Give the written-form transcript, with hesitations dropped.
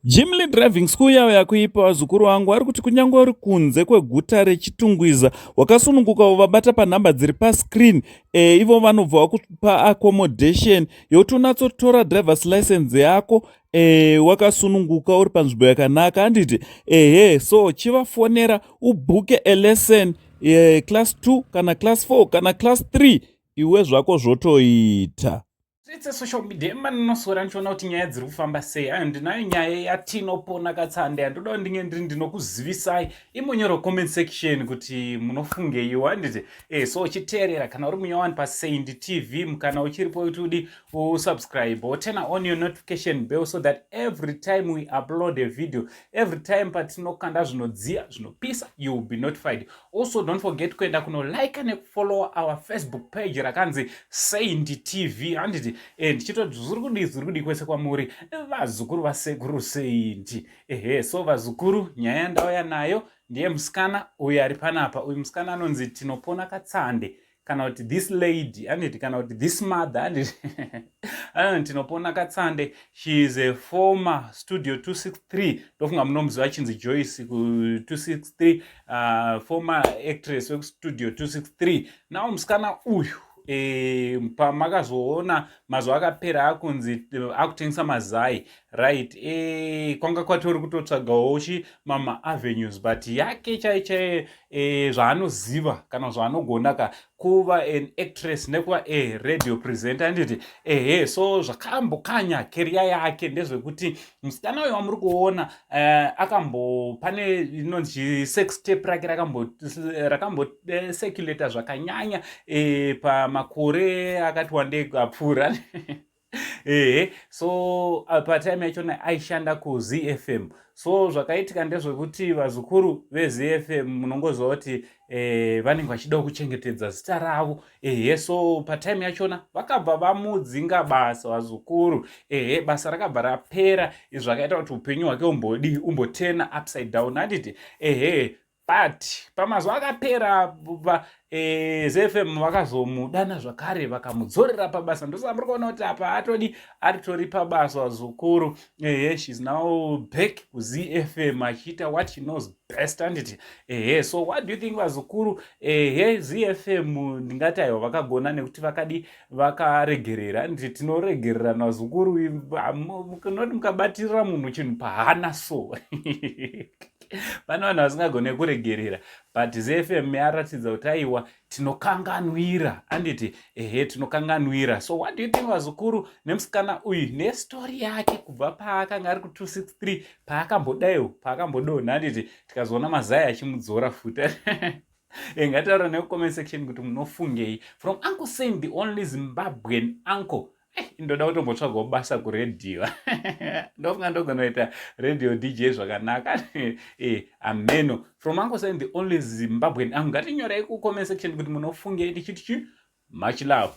Jimly Driving School yavo yakuipa vazukuru vangu vari kuti kunyange uri kunze kweguta rechitungwiza wakasununguka uvabata panhamba dziri pascreen ivo vanobva vakupa accommodation yokuti unatsotora drivers license yako wakasununguka uri panzvimbo yakanaka handiti so chivafonera ubhuke elesson class 2 kana class 4 kana class 3 iwe zvako zvotoita. It's a social media manosora ndichiona kuti nyaya dziri kufamba sei. Ndinayo nyaya yatinopona Katsande ndoda ndinokuzivisai imonyero comment section kuti munofungeiwo handiti so uchiteerera kana uri munyawani paSaint TV mukana uchiripo kuti usubscribe turn on your notification bell so that every time we upload a video, every time patinokanda zvinodziya zvinopisa, you will be notified. Also don't forget kuenda kuno like and follow our Facebook page rakanzi Saint TV handiti ndichitoti zviri kudi kwese kwamuri vazukuru vasekuru Saint. So vazukuru nyaya yandauya nayo ndiye musikana uyu ari panapa. Uyu musikana anonzi Tinopona Katsande kana kuti this lady handiti kana kuti this mother handiti Tinopona Katsande. She is a former Studio 263 ndofunga munomuziva achinzi Joyce ku 263 former actress westudio 263. Nawo musikana uyu pamakazoona mazuva akapera akunzi akutengesa mazai right kwanga kwatori kutotsvagawo mama avenues but yake chaichaye zvaanoziva kana zvaanogona kuva an actress nekuva radio presenter handiti so zvakambokanya career yake ndezvekuti musikana uyu wamuri kuona pane inonzi sex tape rake rakambo zvakanyanya pamakore akati wandei apfuura so patime yachona aishanda kuZFM. So zvakaitika ndezvekuti vazukuru veZFM munongoziva kuti vanenge vachida kuchengetedza zita ravo so patime yachona vakabva vamudzinga basa vazukuru basa rakabva rapera zvakaita kuti upenyu hwake umbotena upside down handiti but pamazuva akapera ZFM vakazomudana zvakare vakamudzorera pabasa. Ndosaka muri kuona kuti apa aritori pabasa vazukuru she's now back kuZFM achiita what she knows best handiti so what do you think vazukuru ZFM ndingati aiwa vakagona nekuti vakaregerera handiti tinoregerera navazukuru noti mukabatirira munhu chinhu pahana so pane vanhu vasingagone kuregerera but ZFM yaratidza kuti aiwa tinokanganwira handiti tinokanganwira. So what do you think vazukuru nemusikana uyu nestori yake kubva paakanga ari ku263 paakambodonha handiti tikazoona mazai achimudzora futa ngataura nemucomment section kuti munofungei. From Uncle Saint, the only Zimbabwean uncle. Ndoda kutombotsvagawo basa kuredhiyo ndofunga ndogonoita radio DJ zvakanaka ameno. From Uncle Saint, the only Zimbabwean uncle. Ngatinyorai kucomment section kuti munofungei ndichiti much love.